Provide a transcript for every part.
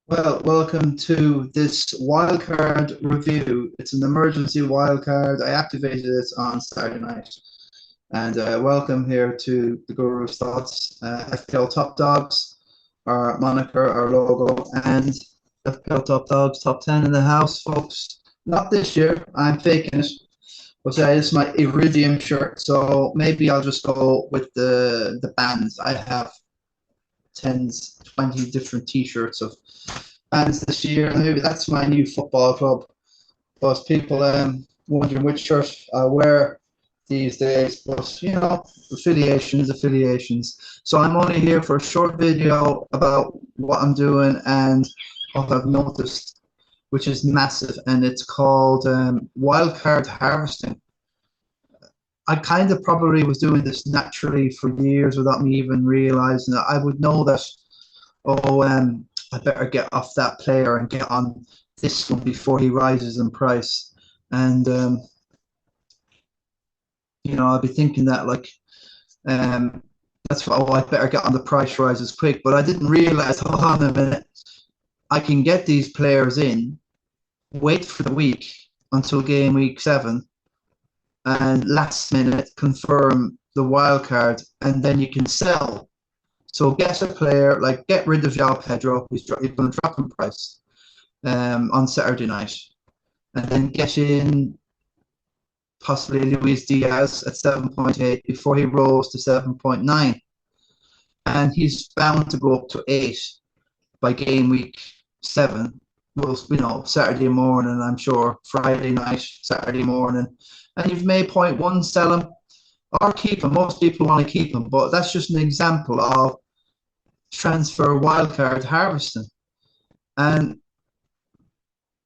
Well, welcome to this wildcard review. It's an emergency wildcard. I activated it on Saturday night. And welcome here to the Guru's Thoughts, FPL Top Dogs, our moniker, our logo, and FPL Top Dogs, top 10 in the house, folks. Not this year, I'm faking it. But this is my Iridium shirt, so maybe I'll just go with the bands. I have 10s, 20 different t-shirts of bands this year. Maybe that's my new football club. But people wondering which shirt I wear these days. But affiliations. So I'm only here for a short video about what I'm doing and what I've noticed, which is massive, and it's called wildcard harvesting. I kind of probably was doing this naturally for years without me even realizing that. I would know that, oh, I better get off that player and get on this one before he rises in price. And, I'll be thinking that, like, that's what, oh, I better get on the price rises quick. But I didn't realize, hold on a minute, I can get these players in, wait for the week until game week 7, and last minute confirm the wild card, and then you can sell. So get a player, like get rid of João Pedro, who's going to drop in price on Saturday night, and then get in possibly Luis Diaz at 7.8 before he rose to 7.9. And he's bound to go up to 8 by game week 7. Well, Saturday morning, I'm sure, Friday night, Saturday morning. And you've made 0.1, sell him or keep him. Most people want to keep him, but that's just an example of transfer wildcard harvesting. And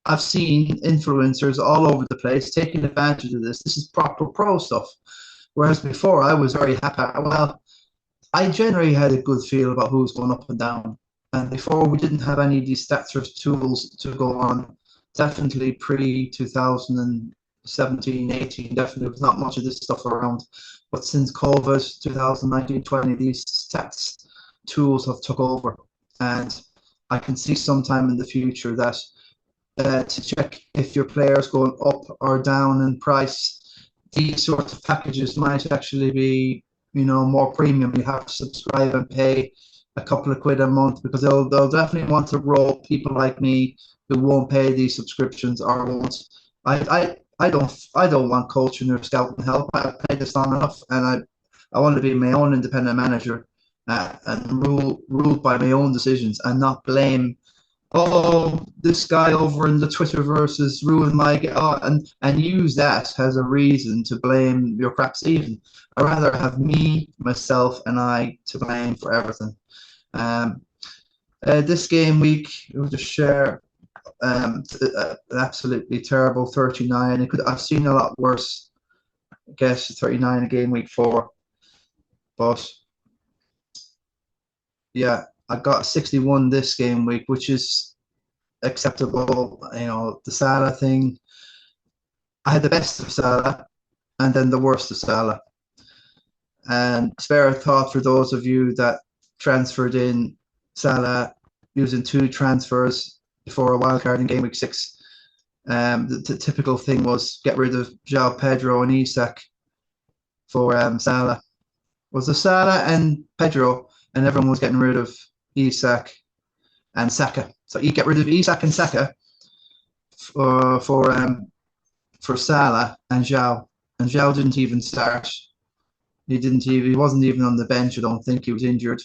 I've seen influencers all over the place taking advantage of this. This is proper pro stuff. Whereas before, I was very happy. Well, I generally had a good feel about who's going up and down. And before, we didn't have any of these stats or tools to go on. Definitely pre-2017, 18, definitely was not much of this stuff around. But since COVID, 2019, 20, these stats tools have took over. And I can see sometime in the future that to check if your player is going up or down in price, these sorts of packages might actually be, more premium. You have to subscribe and pay a couple of quid a month, because they'll definitely want to roll people like me who won't pay these subscriptions or won't. I don't want coaching or scouting help. I've played this long enough, and I want to be my own independent manager and ruled by my own decisions, and not blame, oh, this guy over in the Twitterverse has ruined my and use that as a reason to blame your crap season. I'd rather have me, myself, and I to blame for everything. This game week, we'll just share an absolutely terrible 39. I've seen a lot worse. I guess 39 in game week 4, but yeah, I got 61 this game week, which is acceptable. The Salah thing, I had the best of Salah and then the worst of Salah. And spare a thought for those of you that transferred in Salah using 2 transfers before a wildcard in game week 6. The typical thing was get rid of João Pedro and Isak for Salah. Was the Salah and Pedro, and everyone was getting rid of Isak and Saka. So you get rid of Isak and Saka for Salah and João. And João didn't even start. He wasn't even on the bench. I don't think he was injured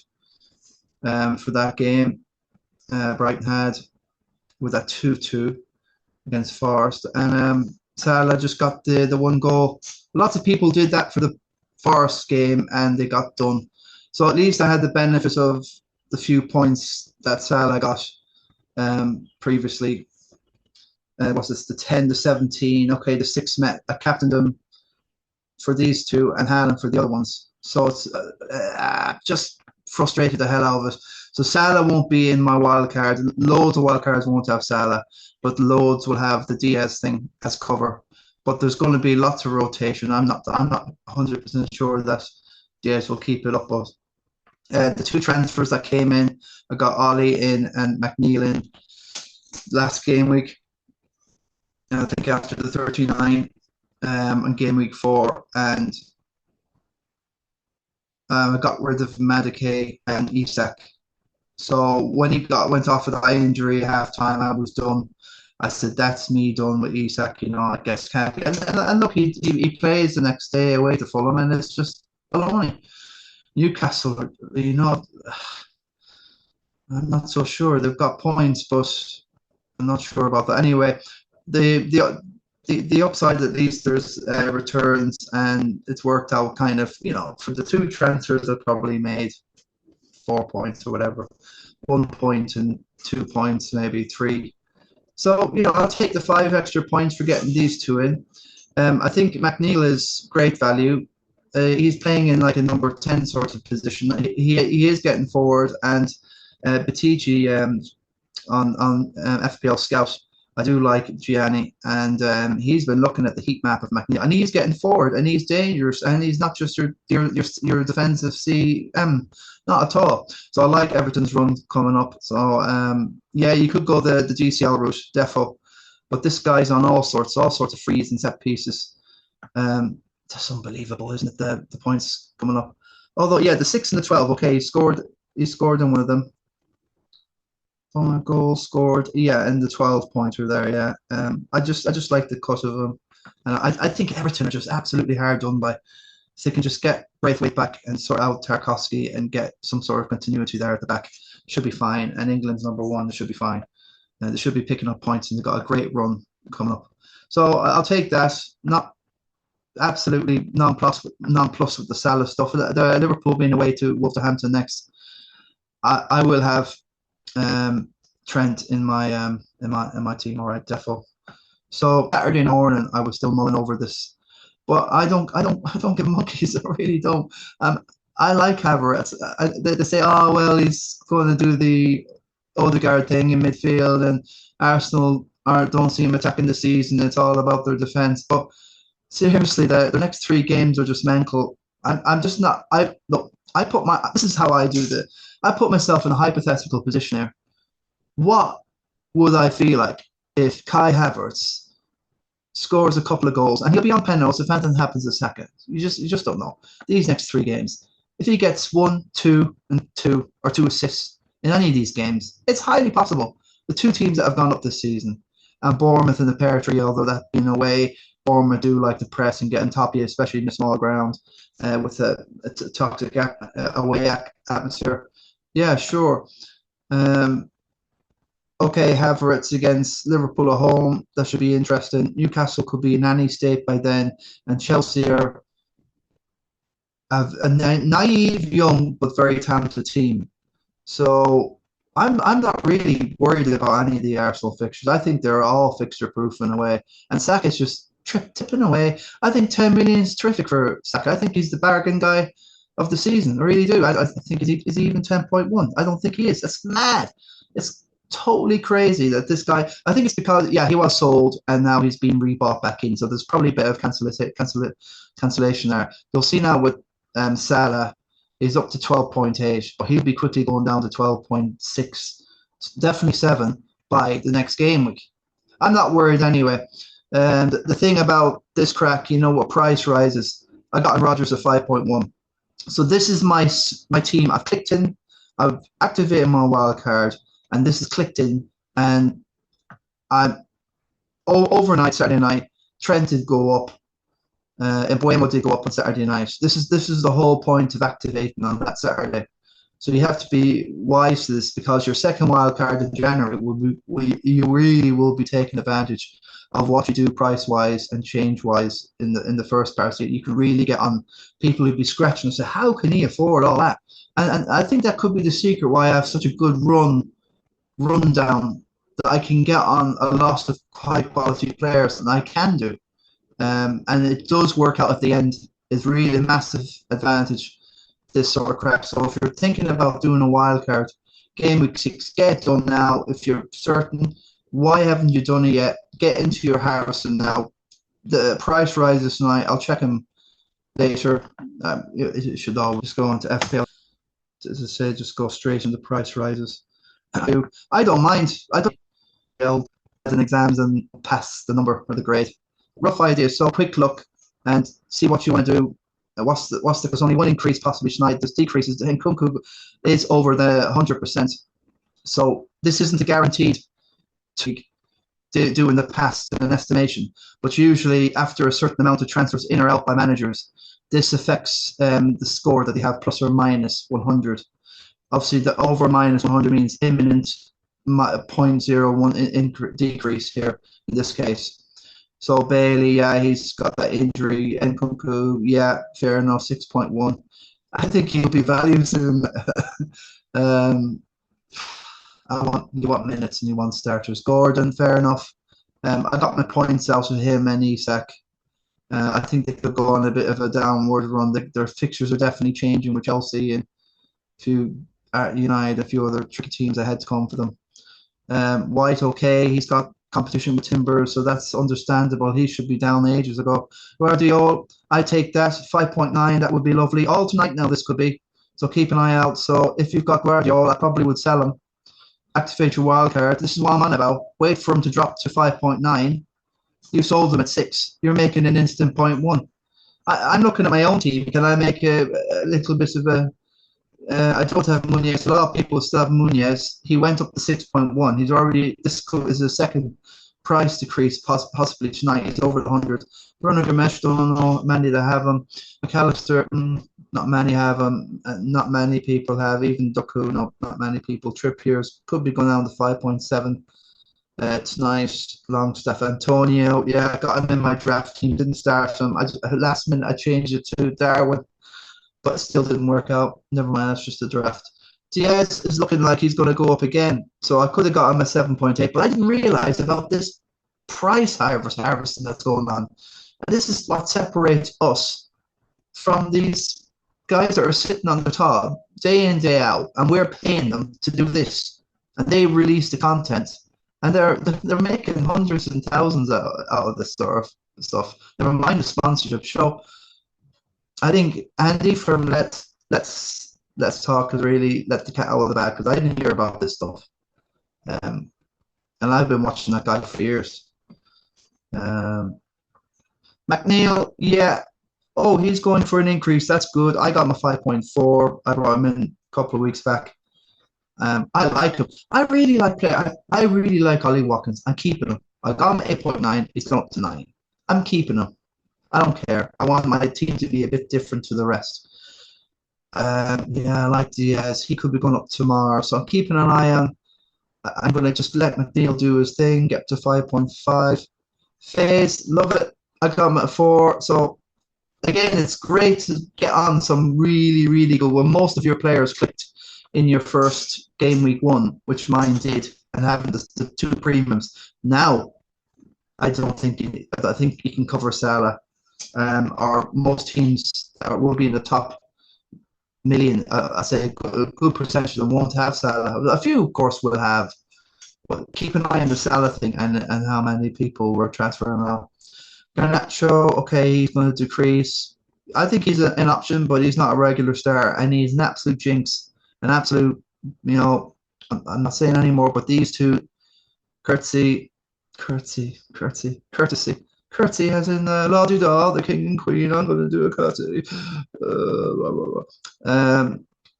for that game. Brighton had with that 2-2 against Forest, and Salah just got the 1 goal. Lots of people did that for the Forest game, and they got done. So at least I had the benefit of the few points that Salah got previously. Was this the 10 to 17? Okay, the 6 met. I captained them for these 2 and Haaland for the other ones. So it's just frustrated the hell out of it. So Salah won't be in my wild card. Loads of wild cards won't have Salah, but loads will have the Diaz thing as cover. But there's going to be lots of rotation. I'm not 100% sure that Diaz will keep it up. But the 2 transfers that came in, I got Ollie in and McNeil in. last game week. I think after the 39 on game week 4, and I got rid of Madike and Isak. So when he went off with eye injury at halftime, I was done. I said, that's me done with Isak, I guess can't be. And look, he plays the next day away to Fulham, and it's just baloney. Newcastle, I'm not so sure. They've got points, but I'm not sure about that. Anyway, the upside, at least there's returns, and it's worked out kind of, for the 2 transfers that probably made 4 points or whatever, 1 point and 2 points, maybe 3. So, I'll take the 5 extra points for getting these 2 in. I think McNeil is great value. He's playing in like a number 10 sort of position. He is getting forward, and Batigi on FPL Scout, I do like Gianni, and he's been looking at the heat map of McNeil, and he's getting forward, and he's dangerous, and he's not just your defensive CM, not at all. So I like Everton's run coming up. So yeah, you could go the GCL route, defo, but this guy's on all sorts of frees and set pieces. That's unbelievable, isn't it? The points coming up. Although, yeah, the 6 and the 12. Okay, he scored in one of them. 5 goals scored. Yeah, and the 12 points were there. Yeah. I just like the cut of them. I think Everton are just absolutely hard done by. So they can just get Braithwaite back and sort out Tarkowski and get some sort of continuity there at the back. Should be fine. And England's number 1. They should be fine. They should be picking up points, and they've got a great run coming up. So I'll take that. Not absolutely nonplus with the Salah stuff. The Liverpool being away to Wolverhampton next. I will have Trent in my team. All right, defo. So Saturday morning, I was still mulling over this, but I don't give monkeys. I really don't. I like Havertz. They say, oh well, he's going to do the Odegaard thing in midfield, and Arsenal don't see him attacking the season. It's all about their defense, but seriously, the next 3 games are just mental. I'm just not. This is how I do this. I put myself in a hypothetical position here. What would I feel like if Kai Havertz scores a couple of goals, and he'll be on penalties if anything happens to Saka? You just don't know. These next 3 games, if he gets 1, 2, and 2, or 2 assists in any of these games, it's highly possible. The 2 teams that have gone up this season, and Bournemouth and the Pear Tree, although that being away, Bournemouth do like to press and get on top of you, especially in the small ground, with a toxic away atmosphere. Yeah, sure. Okay, Havertz against Liverpool at home. That should be interesting. Newcastle could be in any state by then, and Chelsea have a naive, young but very talented team. So I'm not really worried about any of the Arsenal fixtures. I think they're all fixture proof in a way, and Saka's just tipping away. I think 10 million is terrific for Saka. I think he's the bargain guy of the season. I really do. I think is he even 10.1? I don't think he is. That's mad. It's totally crazy that this guy. I think it's because he was sold and now he's been rebought back in. So there's probably a bit of cancellation there. You'll see now with Salah, he's up to 12.8, but he'll be quickly going down to 12.6, definitely 7 by the next game week. I'm not worried anyway. And the thing about this crack, what price rises? I got Rodgers at 5.1. So this is my team. I've clicked in, I've activated my wild card, and this is clicked in. And overnight, Saturday night, Trent did go up, and Buemo did go up on Saturday night. This is the whole point of activating on that Saturday. So you have to be wise to this, because your second wild card in January you really will be taking advantage of what you do price-wise and change-wise in the first part. So you can really get on people who'd be scratching and say, how can he afford all that? And I think that could be the secret why I have such a good rundown, that I can get on a lot of high-quality players, and I can do. And it does work out at the end. It's really a massive advantage, this sort of crap. So if you're thinking about doing a wild card, game week 6, get it done now. If you're certain, why haven't you done it yet? Get into your Harrison now. The price rises tonight. I'll check him later. It should always go into FPL. As I say, just go straight into price rises. I don't mind. failed an exams and pass the number or the grade. Rough idea. So quick look and see what you want to do. There's only one increase possibly tonight. There's decreases. The Nkunku is over the 100%. So this isn't a guaranteed to do in the past in an estimation, but usually after a certain amount of transfers in or out by managers, this affects the score that they have plus or minus 100. Obviously, the over minus 100 means imminent 0.01 decrease here in this case. So Bailey, yeah, he's got that injury. Nkunku, yeah, fair enough, 6.1. I think he'll be valued soon. You want minutes and you want starters. Gordon, fair enough. I got my points out of him and Isak. I think they could go on a bit of a downward run. Their fixtures are definitely changing with Chelsea and United, a few other tricky teams ahead to come for them. White, okay, he's got competition with Timber, so that's understandable. He should be down ages ago. Guardiola, I take that 5.9. That would be lovely. All tonight now. This could be. So keep an eye out. So if you've got Guardiola, I probably would sell him. Activate your wildcard. This is what I'm on about. Wait for him to drop to 5.9. You sold them at 6. You're making an instant 0.1. I'm looking at my own team. Can I make a little bit of a? I don't have Muniz. A lot of people still have Muniz. He went up to 6.1. He's already. This is a second price decrease possibly tonight. He's over the 100. Bruno Gomes, don't know many that have him. McAllister, not many have him. Not many people have. Even Doku, no, not many people. Trippier's could be going down to 5.7. Tonight, Longstaff, Antonio. Yeah, I got him in my draft team. Didn't start him. Last minute I changed it to Darwin, but it still didn't work out. Never mind, that's just a draft. Diaz is looking like he's going to go up again. So I could have got him a 7.8, but I didn't realize about this price harvesting that's going on. And this is what separates us from these guys that are sitting on the top day in, day out, and we're paying them to do this. And they release the content. And they're making hundreds and thousands out of this sort of stuff. Never mind the sponsorship show. I think Andy from Let's Talk has really let the cat out of the bag because I didn't hear about this stuff. And I've been watching that guy for years. McNeil, yeah. Oh, he's going for an increase. That's good. I got him a 5.4. I brought him in a couple of weeks back. I like him. I really like Ollie Watkins. I'm keeping him. I got him at 8.9. He's gone up to 9. I'm keeping him. I don't care. I want my team to be a bit different to the rest. Yeah, I like Diaz. He could be going up tomorrow. So I'm keeping an eye on. I'm going to just let McNeil do his thing, get to 5.5. Faze, love it. I got him at 4. So again, it's great to get on some really, really good. When most of your players clicked in your first game week 1, which mine did, and having the 2 premiums. Now, I think you can cover Salah, or most teams will be in the top million. I say a good percentage of them won't have Salah. A few, of course, will have. But keep an eye on the Salah thing and how many people were transferring now. Garnacho, okay, he's going to decrease. I think he's an option, but he's not a regular star, and he's an absolute jinx. An absolute, I'm not saying anymore, but these two, courtesy as in la di da, the king and queen. I'm going to do a courtesy.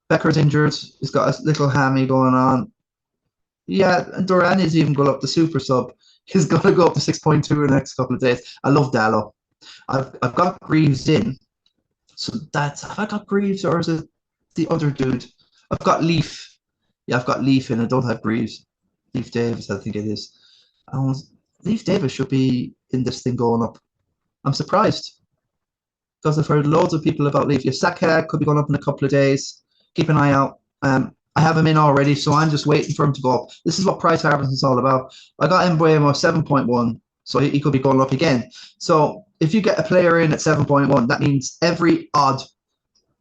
Becker's injured. He's got a little hammy going on. Yeah, and Duran is even going up the super sub. He's going to go up to 6.2 in the next couple of days. I love Dallo. I've got Greaves in. So have I got Greaves or is it the other dude? I've got Leaf. Yeah, I've got Leaf in. I don't have Greaves. Leaf Davis, I think it is. Leaf Davis should be in this thing going up. I'm surprised because I've heard loads of people about Leaf. Your Saka could be going up in a couple of days. Keep an eye out. I have him in already, so I'm just waiting for him to go up. This is what price harvesting is all about. I got Mbuemo 7.1, so he could be going up again. So if you get a player in at 7.1, that means every odd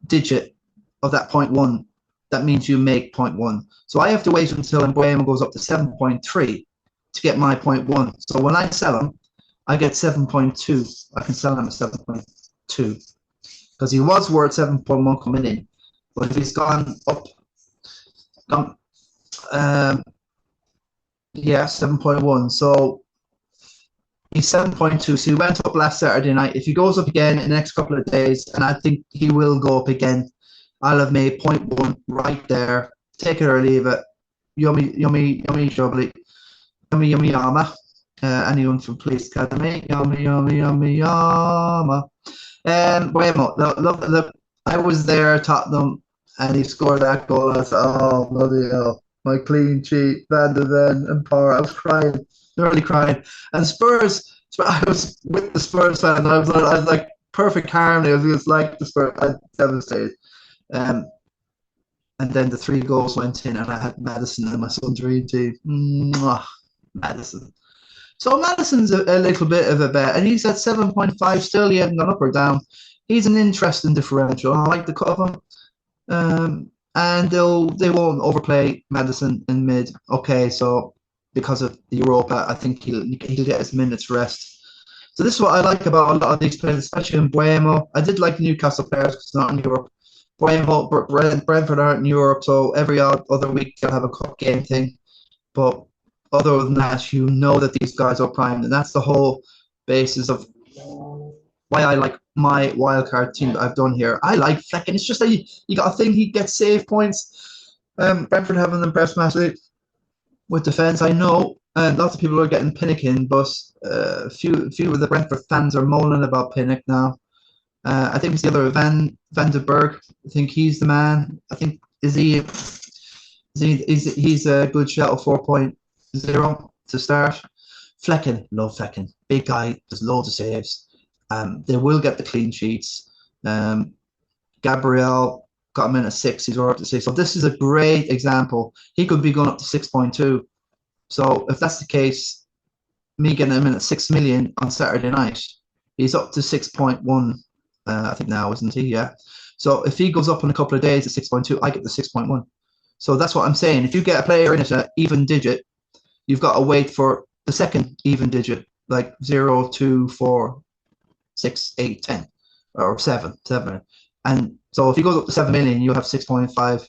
digit of that 0.1, that means you make 0.1. So I have to wait until Mbuemo goes up to 7.3 to get my 0.1. So when I sell him, I get 7.2. I can sell him at 7.2 because he was worth 7.1 coming in. But if he's gone up, Yeah, 7.1. So he's 7.2. So he went up last Saturday night. If he goes up again in the next couple of days, and I think he will go up again, I'll have made 0.1 right there. Take it or leave it. Yummy, yummy, yummy, jubbly. Yummy, yummy, yama. Anyone from Police Academy? Yummy, yummy, yummy, yama. Bueno, look, I was there at Tottenham and he scored that goal. I was oh, bloody hell. My clean sheet, Van de Ven and Power. I was crying, nearly crying. And Spurs, I was with the Spurs fan. I was like perfect harmony. I was just like the Spurs. I was devastated. Um, and then the 3 goals went in, and I had Madison in my son's dream team. Mwah, Madison. So Madison's a little bit of a bet, and he's at 7.5 still. He hasn't gone up or down. He's an interesting differential. I like the cut of him. And they won't overplay Madison in mid. Okay, so because of the Europa, I think he'll get his minutes rest. So this is what I like about a lot of these players, especially in Buemo. I did like Newcastle players because it's not in Europe. Buemo, Brentford aren't in Europe, so every other week they'll have a cup game thing. But other than that, you know that these guys are primed, and that's the whole basis of why I like my wildcard team that I've done here. I like Flecken. It's just that you got to think he gets save points. Brentford haven't impressed massively with defence. I know lots of people are getting Pinnock in, but few of the Brentford fans are moaning about Pinnock now. I think it's the other Van de Berg. I think he's the man. I think he's a good shot of 4.0 to start. Flecken, love Flecken. Big guy, there's loads of saves. They will get the clean sheets. Gabriel got him in at 6. He's already up to 6. So this is a great example. He could be going up to 6.2. So if that's the case, me getting him in at 6 million on Saturday night, he's up to 6.1. I think now, isn't he? Yeah. So if he goes up in a couple of days to 6.2, I get the 6.1. So that's what I'm saying. If you get a player in at an even digit, you've got to wait for the second even digit, like 0, 2, 4, 6, 8, 10, or 7. And so if he goes up to 7 million, you have 6.5,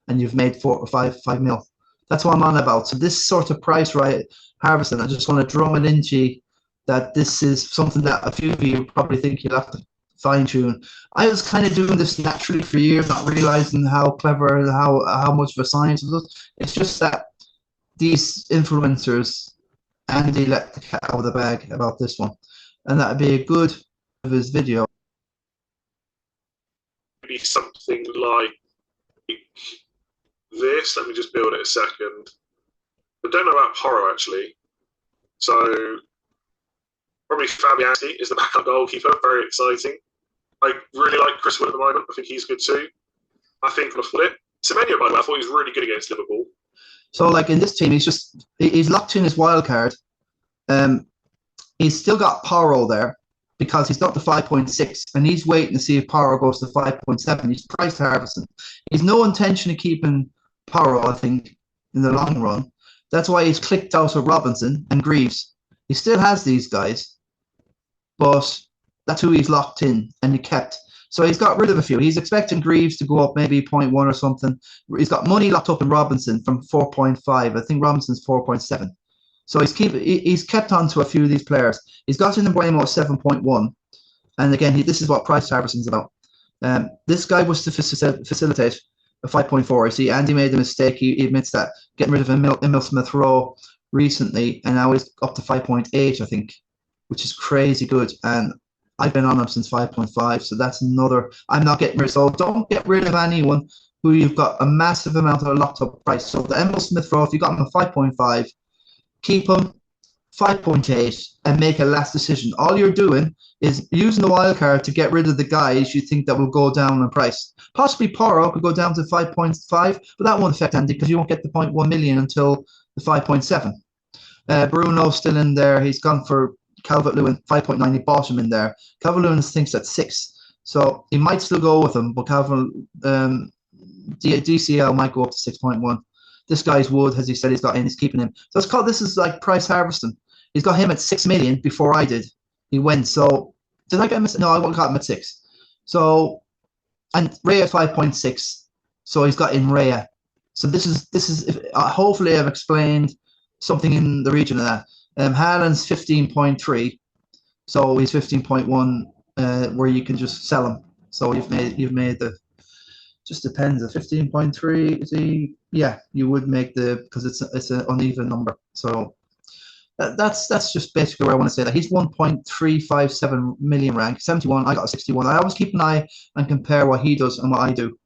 and you've made 4 or 5 mil. That's what I'm on about. So this sort of price right harvesting, I just want to drum it into you that this is something that a few of you probably think you'll have to fine tune. I was kind of doing this naturally for years, not realizing how clever and how much of a science it was. It's just that these influencers, Andy let the cat out of the bag about this one, and that'd be a good of his video. Maybe something like this. Let me just build it a second. I don't know about Porro actually. So probably Fabianski is the backup goalkeeper. Very exciting. I really like Chris Wood at the moment. I think he's good too. I think on a flip, Semenyo, by the way, I thought he was really good against Liverpool. So, like in this team, he's locked in his wild card. He's still got Porro there because he's got the 5.6, and he's waiting to see if Porro goes to 5.7. He's price harvesting. He's no intention of keeping Porro, I think, in the long run. That's why he's clicked out of Robinson and Greaves. He still has these guys, but that's who he's locked in and he kept. So he's got rid of a few. He's expecting Greaves to go up maybe 0.1 or something. He's got money locked up in Robinson from 4.5. I think Robinson's 4.7. So he's kept on to a few of these players. He's got in the Buemo at 7.1. And again, this is what price harvesting is about. This guy was to facilitate a 5.4. You see, Andy made a mistake. He admits that, getting rid of Emil Smith-Rowe recently, and now he's up to 5.8, I think, which is crazy good. And I've been on him since 5.5, so that's another. I'm not getting rid. So don't get rid of anyone who you've got a massive amount of locked up price. So the Emil Smith-Rowe, if you got him at 5.5, keep him 5.8 and make a last decision. All you're doing is using the wild card to get rid of the guys you think that will go down in price. Possibly Porro could go down to 5.5, but that won't affect Andy because you won't get the 0.1 million until the 5.7. Bruno's still in there. He's gone for Calvert-Lewin 5.9. He bought him in there. Calvert-Lewin thinks at 6, so he might still go with him, but DCL might go up to 6.1. This guy's Wood, as he said, he's got in. He's keeping him. So it's called. This is like price harvesting. He's got him at 6 million before I did. He went. So did I get him? No, I got him at 6. So and Raya 5.6. So he's got in Raya. So this is hopefully I've explained something in the region of that. Haaland's 15.3, so he's 15.1, where you can just sell him. So you've made the, just depends. A 15.3 is he? Yeah, you would make the, because it's an uneven number. So that's just basically where I want to say that he's 1.357 million rank, 71. I got a 61. I always keep an eye and compare what he does and what I do.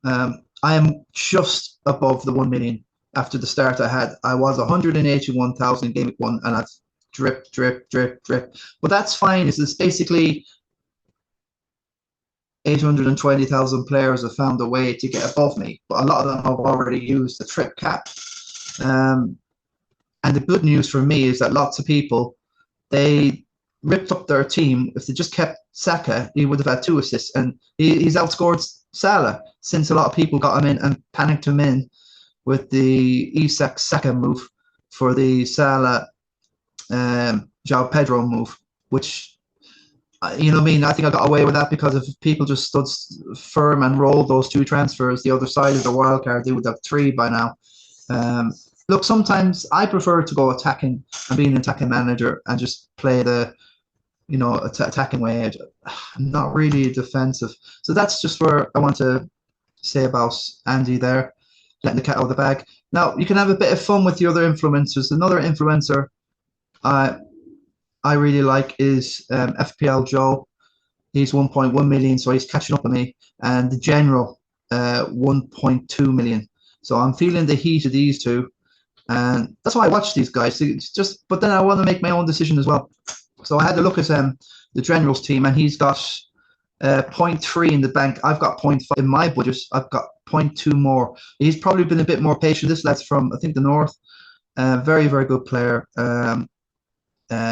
I am just above the 1 million. After the start I had, I was 181,000 game week 1, and that's drip. But that's fine. It's basically 820,000 players have found a way to get above me, but a lot of them have already used the trip cap. And the good news for me is that lots of people, they ripped up their team. If they just kept Saka, he would have had 2 assists, and he's outscored Salah, since a lot of people got him in and panicked him in with the Isak Saka move for the Salah João Pedro move, which, you know what I mean? I think I got away with that because if people just stood firm and rolled those 2 transfers the other side of the wild card, they would have 3 by now. Look, sometimes I prefer to go attacking and being an attacking manager and just play the, you know, attacking way. I'm not really defensive. So that's just where I want to say about Andy there, letting the cat out of the bag. Now, you can have a bit of fun with the other influencers. Another influencer I really like is FPL Joe. He's 1.1 million, so he's catching up on me. And the general, 1.2 million. So I'm feeling the heat of these two. And that's why I watch these guys. It's just, but then I want to make my own decision as well. So I had to look at the general's team, and he's got 0.3 in the bank. I've got 0.5 in my budget. I've got 0.2 more. He's probably been a bit more patient. This lad's from, I think, the north. Very, very good player.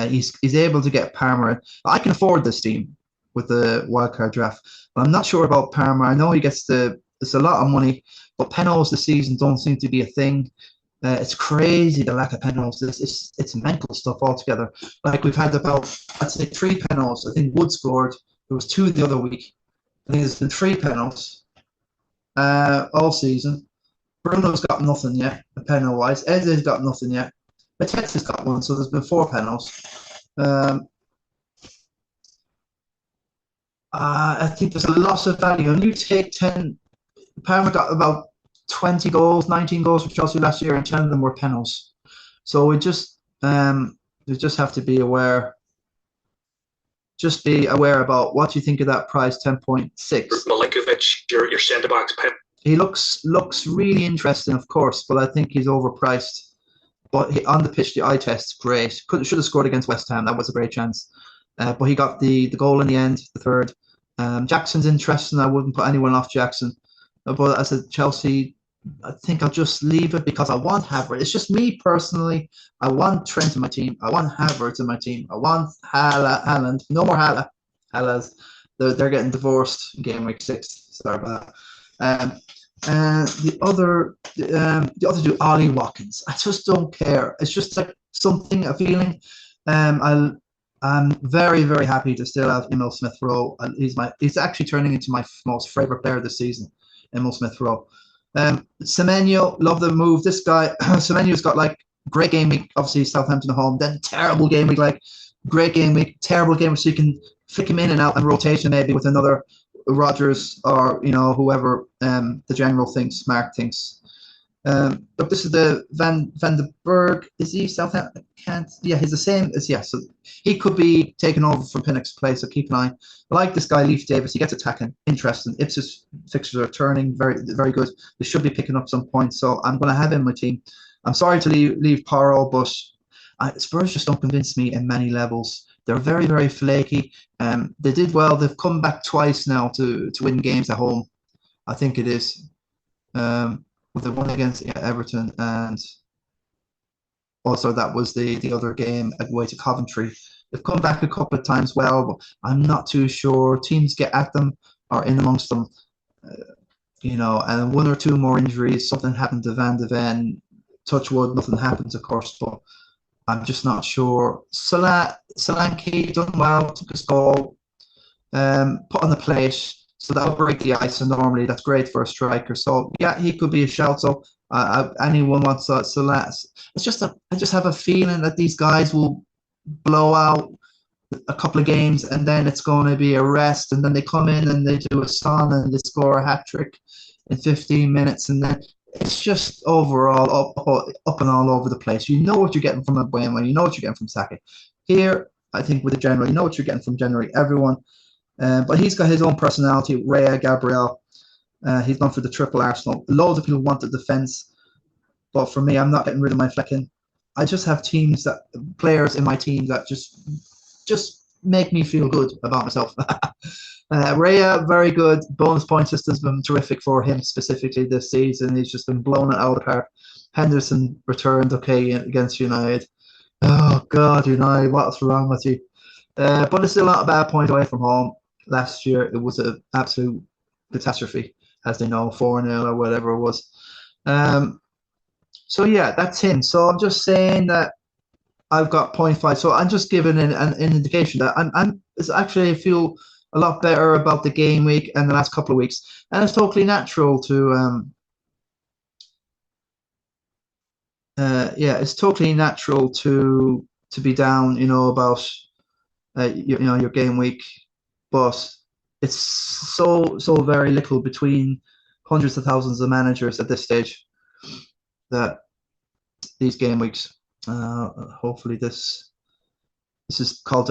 He's able to get Parma. I can afford this team with the wildcard draft, but I'm not sure about Parma. I know he gets it's a lot of money, but penalties this season don't seem to be a thing. It's crazy, the lack of penalties. It's mental stuff altogether. Like, we've had about, I'd say, 3 penalties. I think Wood scored. There was 2 the other week. I think there's been 3 penalties all season. Bruno's got nothing yet, penalty wise. Eze's got nothing yet. Mateta's got 1, so there's been 4 penalties. I think there's a loss of value. And you take 10. Parma got about 20 goals, 19 goals for Chelsea last year, and 10 of them were penalties. So we just have to be aware. Just be aware about what you think of that price, 10.6. Milinkovic, your centre back's pen. He looks really interesting, of course, but I think he's overpriced. But on the pitch, the eye test's great. Should have scored against West Ham. That was a great chance. But he got the goal in the end, the third. Jackson's interesting. I wouldn't put anyone off Jackson. But as a Chelsea, I think I'll just leave it because I want Havertz. It's just me personally. I want Trent in my team. I want Havertz in my team. I want Haaland. No more Haaland. They're getting divorced in game week 6. Sorry about that. And the other two, Ollie Watkins. I just don't care. It's just like something, a feeling. I'm very, very happy to still have Emil Smith-Rowe. He's actually turning into my most favorite player this season, Emil Smith-Rowe. Semenyo, love the move. This guy, Semenyo's got like great game week, obviously Southampton at home, then terrible game week, like great game week, terrible game week, so you can flick him in and out and rotation maybe with another Rodgers or, you know, whoever the general thinks, Mark thinks. But this is the Van den Berg. Is he Southampton? He's the same as, so he could be taken over from Pinnock's place, so keep an eye. I like this guy, Leif Davis. He gets attacking, interesting. Ipswich fixtures are turning, very, very good. They should be picking up some points, so I'm going to have him in my team. I'm sorry to leave Paro, but Spurs just don't convince me in many levels. They're very, very flaky. They did well. They've come back twice now to win games at home. I think it is. The one against Everton, and also that was the other game away to Coventry. They've come back a couple of times well, but I'm not too sure. Teams get at them or in amongst them, and 1 or 2 more injuries. Something happened to Van de Ven. Touch wood, nothing happens, of course, but I'm just not sure. Solanke done well, took his goal, put on the plate. So that'll break the ice, and normally that's great for a striker. So, yeah, he could be a shout. So Anyone wants Salah. It's just I just have a feeling that these guys will blow out a couple of games, and then it's going to be a rest, and then they come in and they do a stun and they score a hat trick in 15 minutes, and then it's just overall up and all over the place. You know what you're getting from Mbeumo, you know what you're getting from Saka. Here, I think with the general, you know what you're getting from generally everyone. But he's got his own personality. Raya, Gabriel, he's gone for the triple Arsenal. Loads of people want the defense, but for me, I'm not getting rid of my Flecken. I just have players in my team that just make me feel good about myself. Raya, very good. Bonus point system's been terrific for him specifically this season. He's just been blown it out of the park. Henderson returned okay against United. Oh, God, United, what's wrong with you? But it's still not a bad point away from home. Last year, it was an absolute catastrophe, as they know, 4-0 or whatever it was. So, yeah, that's him. So I'm just saying that I've got 0.5. So I'm just giving an indication that I feel a lot better about the game week and the last couple of weeks. And it's totally natural to it's totally natural to be down, about your game week, but it's so very little between hundreds of thousands of managers at this stage that these game weeks. Hopefully this is called.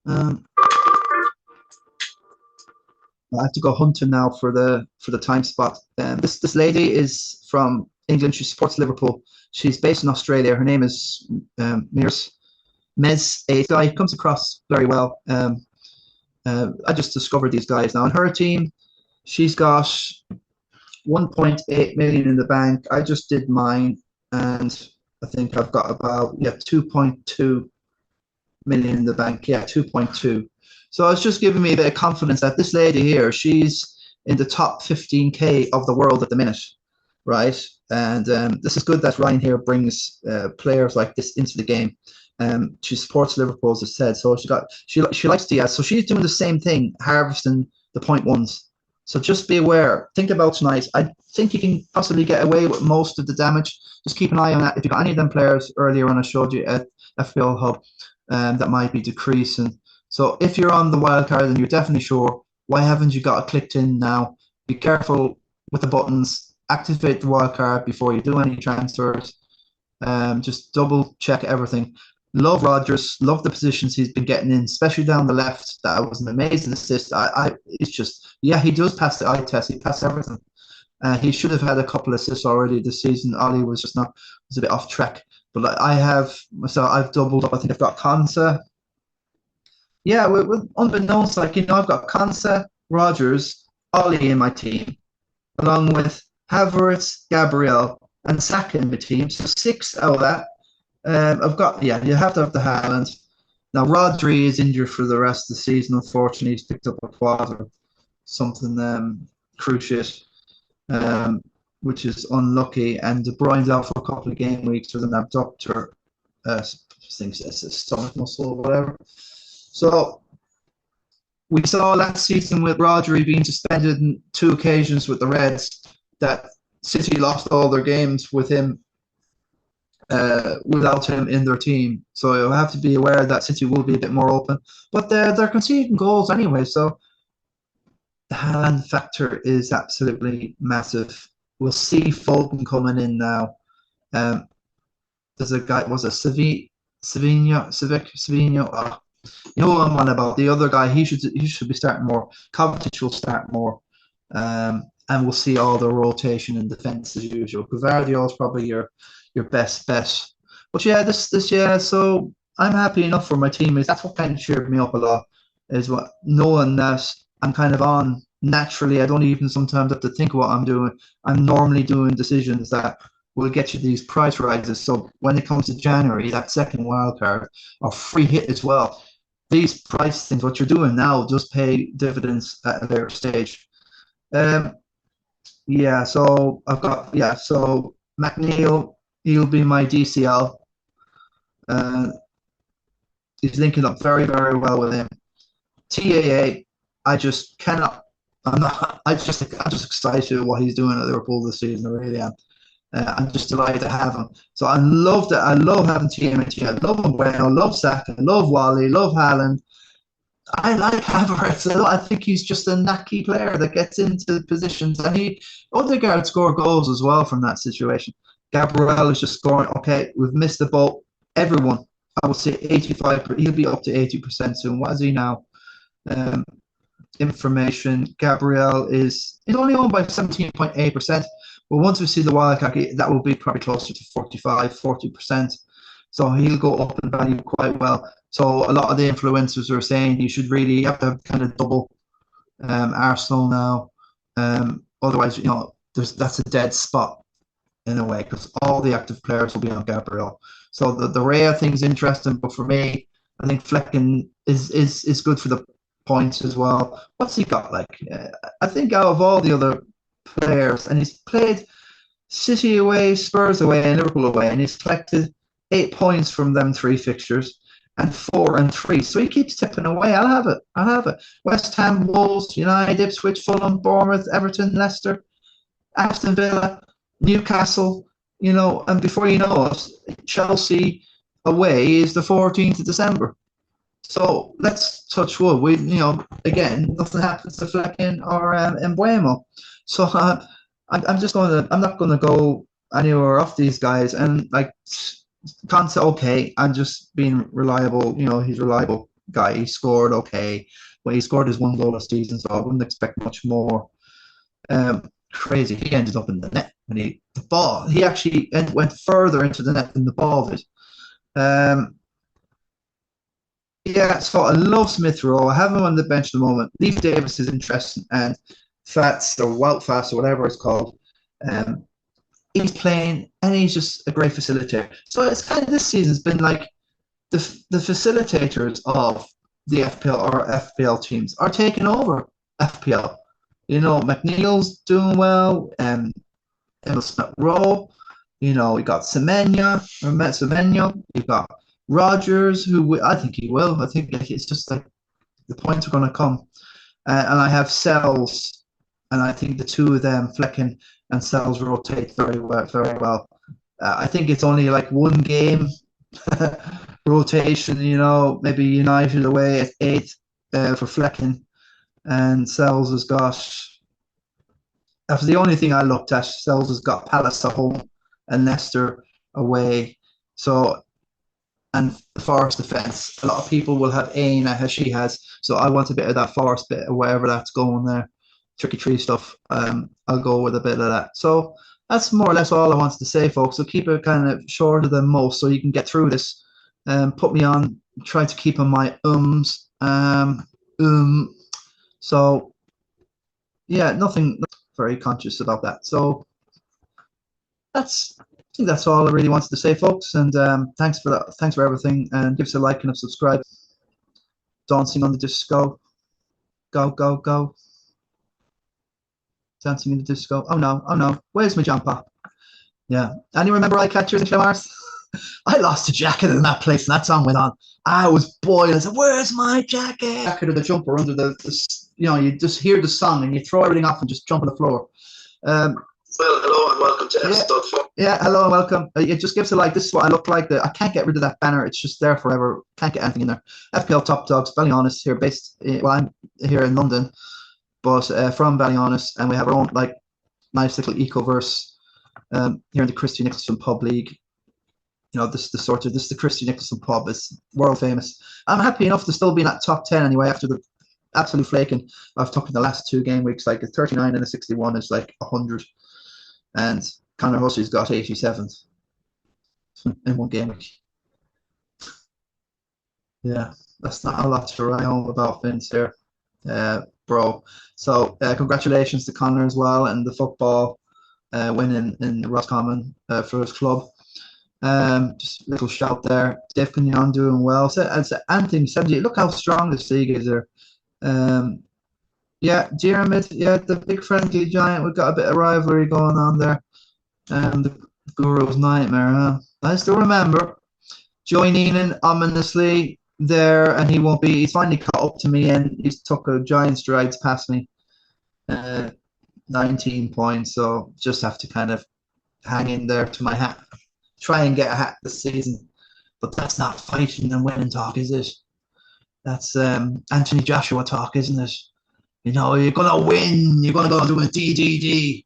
I have to go hunting now for the time spot. This lady is from England. She supports Liverpool. She's based in Australia. Her name is Mez. A guy comes across very well. I just discovered these guys now. On her team, she's got 1.8 million in the bank. I just did mine, and I think I've got about 2.2 million in the bank. Yeah, 2.2. So it's just giving me a bit of confidence that this lady here, she's in the top 15k of the world at the minute, right? And this is good that Ryan here brings players like this into the game. She supports Liverpool, as I said, so she likes Diaz, so she's doing the same thing, harvesting the 0.1s. So just be aware. Think about tonight. I think you can possibly get away with most of the damage. Just keep an eye on that. If you got any of them players earlier on, I showed you at FPL Hub, that might be decreasing. So if you're on the wildcard and you're definitely sure, why haven't you got it clicked in now? Be careful with the buttons. Activate the wildcard before you do any transfers. Just double check everything. Love Rodgers. Love the positions he's been getting in, especially down the left. That was an amazing assist. It's just, he does pass the eye test. He passed everything. He should have had a couple of assists already this season. Ollie was a bit off track. But I've doubled up. I think I've got Konsa. Yeah, with unbeknownst, I've got Konsa, Rodgers, Ollie in my team, along with Havertz, Gabriel, and Saka in my team. So 6 out of that. I've got, you have to have the Haaland. Now, Rodri is injured for the rest of the season. Unfortunately, he's picked up a quad or something cruciate, which is unlucky. And De Bruyne's out for a couple of game weeks with an abductor, thinks it's a stomach muscle or whatever. So we saw last season with Rodri being suspended on 2 occasions with the Reds that City lost all their games with him. Without him in their team, so you'll have to be aware that City will be a bit more open, but they're conceding goals anyway. So the Haaland factor is absolutely massive. We'll see Foden coming in now. There's a guy, was it Savinho? Oh, you know what I'm on about. The other guy, he should be starting more. Kovacic will start more, and we'll see all the rotation in defence as usual. Gvardiol is probably your best bet. But so I'm happy enough for my teammates. That's what kind of cheered me up a lot, is what knowing that I'm kind of on naturally. I don't even sometimes have to think what I'm doing. I'm normally doing decisions that will get you these price rises. So when it comes to January, that second wild card or free hit as well, these price things, what you're doing now, just pay dividends at a later stage. So I've got, so McNeil, he'll be my DCL. He's linking up very, very well with him. TAA, I just cannot I'm just excited what he's doing at Liverpool this season. I really am. I'm just delighted to have him. So I love that. I love having TMNT. I love Bueno. I love Saka. I love Wally. Love Haaland. I like Havertz. I think he's just a knacky player that gets into positions, and Odegaard scored goals as well from that situation. Gabriel is just scoring. Okay, we've missed the boat. Everyone, I would say 85. He'll be up to 80% soon. What is he now? Um, Information. Gabriel he's only owned by 17.8%. But once we see the wildcard, that will be probably closer to 45, 40%. So he'll go up in value quite well. So a lot of the influencers are saying you should really have to kind of double Arsenal now. Otherwise, that's a dead spot in a way, because all the active players will be on Gabriel. So the Raya thing's interesting, but for me, I think Flecken is good for the points as well. What's he got like? I think out of all the other players, and he's played City away, Spurs away, and Liverpool away, and he's collected 8 points from them 3 fixtures, and 4 and 3. So he keeps tipping away. I'll have it. West Ham, Wolves, United, Ipswich, Fulham, Bournemouth, Everton, Leicester, Aston Villa, Newcastle, and before you know it, Chelsea away is the 14th of December. So let's touch wood. Again, nothing happens to Flecken or Embuemo. So I'm not going to go anywhere off these guys. And like, can't say, okay, I'm just being reliable. He's a reliable guy. He scored okay. Well, he scored his 1 goal last season, so I wouldn't expect much more. Crazy. He ended up in the net when he actually went further into the net than the ball did. Yeah, so I love Smith Rowe. I have him on the bench at the moment. Leif Davis is interesting, and Fats or Wout Fast or whatever it's called. He's playing, and he's just a great facilitator. So it's kind of, this season's been like the facilitators of the FPL or FPL teams are taking over FPL. McNeil's doing well, and Smith Rowe. We got Semenya. We got Rogers, who I think he will. I think it's just like the points are going to come. And I have Sells, and I think the two of them, Flecken and Sells, rotate very well. Very well. I think it's only like 1 game rotation. Maybe United away at 8 for Flecken, and Sells has got. That's the only thing I looked at. Sells has got Palace at home and Leicester away. So. And the Forest defence, a lot of people will have Aina as she has. So I want a bit of that Forest bit, or wherever that's going there, tricky tree stuff. I'll go with a bit of that. So that's more or less all I wanted to say, folks. So keep it kind of shorter than most, so you can get through this. Put me on. Try to keep on my ums. So yeah, nothing very conscious about that. So I think that's all I really wanted to say, folks. And thanks for that. Thanks for everything. And give us a like and a subscribe. Dancing on the disco. Go, go, go. Dancing in the disco. Oh no. Where's my jumper? Yeah. And you remember Eye Catchers and Clamars? I lost a jacket in that place, and that song went on. I was boiling. I said, "Where's my jacket?" Jacket or the jumper under the you just hear the song and you throw everything off and just jump on the floor. Well, hello and welcome to episode 4. Yeah, hello and welcome. It just gives a like. This is what I look like. I can't get rid of that banner. It's just there forever. Can't get anything in there. FPL Top Dogs, Ballyhaunis here, I'm here in London, but from Ballyhaunis, and we have our own like nice little ecoverse here in the Christy Nicholson Pub League. This is the Christy Nicholson Pub. It's world famous. I'm happy enough to still be in that top 10 anyway after the absolute flaking I've took in the last 2 game weeks. Like a 39 and a 61 is like 100. And Conor Hussey's got 87 in 1 game week. Yeah, that's not a lot to write home about, Vince here, bro. So congratulations to Conor as well, and the football win in Roscommon for his club. Just a little shout there. Dave Cunyon doing well. So Anthony 70. Look how strong this league is there. Yeah, Jeremy, the big friendly giant. We've got a bit of rivalry going on there. The Guru's nightmare, huh? I still remember Joey Neenan ominously there, and he's finally caught up to me, and he's took a giant strides past me. 19 points. So just have to kind of hang in there to my hat. Try and get a hat this season. But that's not fighting and winning talk, is it? That's Anthony Joshua talk, isn't it? You know, you're going to win. You're going to go do a DDD.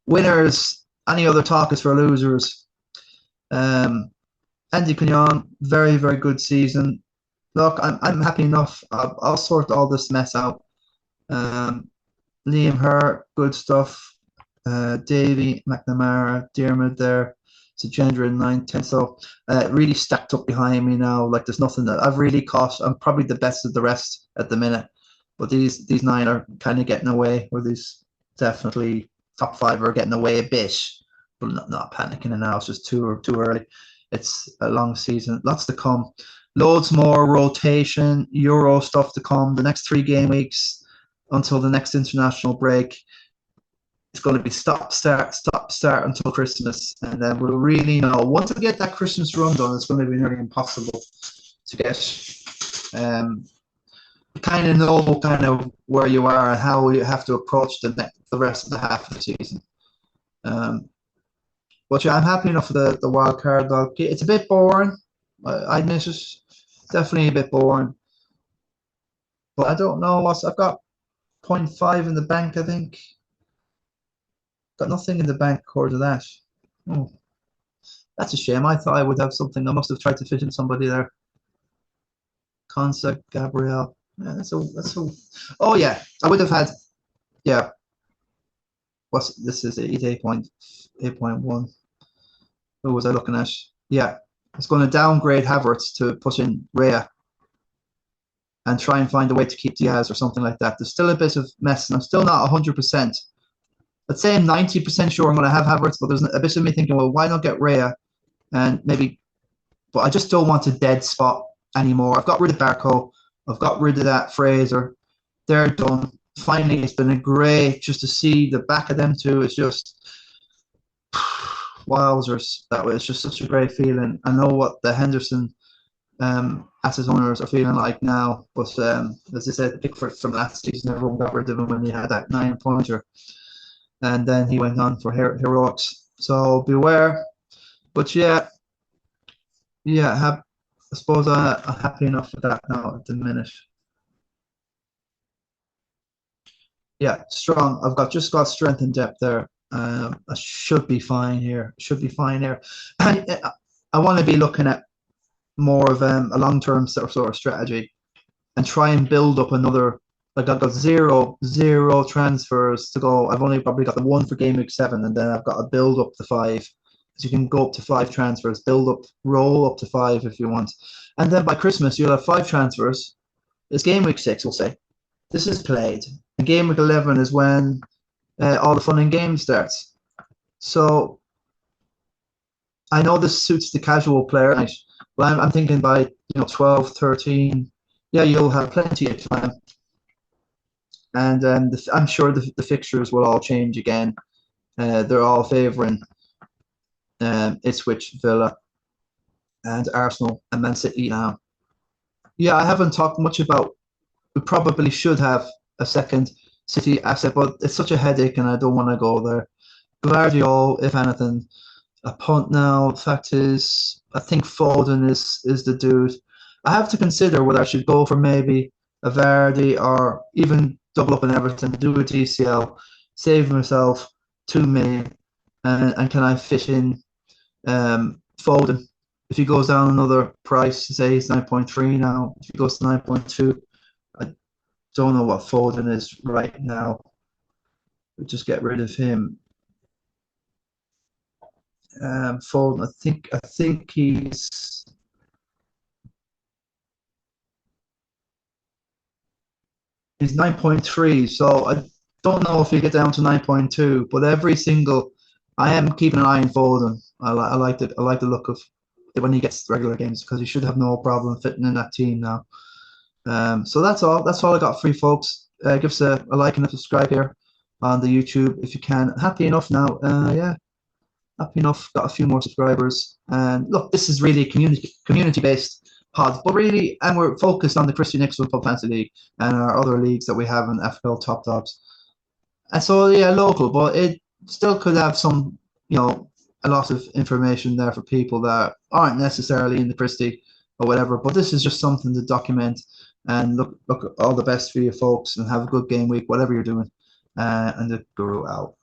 Winners. Any other talk is for losers. Andy Cagnon, very, very good season. Look, I'm happy enough. I'll sort all this mess out. Liam Hurt, good stuff. Davey McNamara, Diarmid there. It's a gender in 9, 10. So really stacked up behind me now. Like there's nothing that I've really caught. I'm probably the best of the rest at the minute. But these 9 are kind of getting away, or these definitely top 5 are getting away a bit. But not panicking now. It's just too early. It's a long season. Lots to come. Loads more rotation, Euro stuff to come. The next 3 game weeks until the next international break. It's going to be stop, start until Christmas. And then we'll really know. Once we get that Christmas run done, it's going to be nearly impossible to get. You kind of know kind of where you are and how you have to approach the rest of the half of the season. But yeah, I'm happy enough with the wild card though. It's a bit boring. I admit it. Definitely a bit boring. But I don't know what I've got 0.5 in the bank, I think. Got nothing in the bank according to that. Oh, that's a shame. I thought I would have something. I must have tried to fit in somebody there. Concept Gabriel. Yeah, that's so. Oh yeah, I would have had. Yeah. This is 8.1. Who was I looking at? Yeah, it's going to downgrade Havertz to put in Raya and try and find a way to keep Diaz or something like that. There's still a bit of mess, and I'm still not 100%. Let's say I'm 90% sure I'm going to have Havertz, but there's a bit of me thinking, well, why not get Raya? And maybe, but I just don't want a dead spot anymore. I've got rid of Barco. I've got rid of that Fraser. They're done. Finally, it's been a great just to see the back of them two. It's just wowzers that way. It's just such a great feeling. I know what the Henderson asset owners are feeling like now, but as I said, Pickford from last season, everyone got rid of him when he had that 9-pointer, and then he went on for heroics. So beware. But yeah, I suppose I'm happy enough with that now at the minute. Yeah, strong. I've just got strength and depth there. I should be fine here. I want to be looking at more of a long-term sort of strategy and try and build up another. Like I've got zero transfers to go. I've only probably got the 1 for game week 7, and then I've got to build up to 5. So you can go up to 5 transfers, roll up to 5 if you want, and then by Christmas you'll have 5 transfers. It's game week 6, we'll say. This is played. And game week 11 is when all the fun and games starts. So I know this suits the casual player, right? But I'm thinking by 12, 13, yeah, you'll have plenty of time. And I'm sure the fixtures will all change again. They're all favouring Ipswich, Villa, and Arsenal and Man City now. Yeah, I haven't talked much about. We probably should have a second City asset, but it's such a headache, and I don't want to go there. Guardiola, if anything, a punt now. The fact is, I think Foden is the dude. I have to consider whether I should go for maybe a Vardy or even double up in Everton, do a DCL, save myself 2 million, and can I fit in Foden? If he goes down another price, say he's 9.3 now, if he goes to 9.2, I don't know what Foden is right now. We'll just get rid of him. Foden, I think he's He's 9.3, so I don't know if he get down to 9.2. But I am keeping an eye on Foden. I like it. I like the look of it when he gets regular games because he should have no problem fitting in that team now. So that's all. That's all I got for you folks. Give us a like and a subscribe here on the YouTube if you can. Happy enough now. Yeah, happy enough. Got a few more subscribers. And look, this is really community based. pods, but really, and we're focused on the Christy Nicholson Pub Fantasy League and our other leagues that we have in FPL Top Tops. And so, yeah, local, but it still could have some, a lot of information there for people that aren't necessarily in the Christie or whatever. But this is just something to document and look all the best for you folks and have a good game week, whatever you're doing. And the Guru out.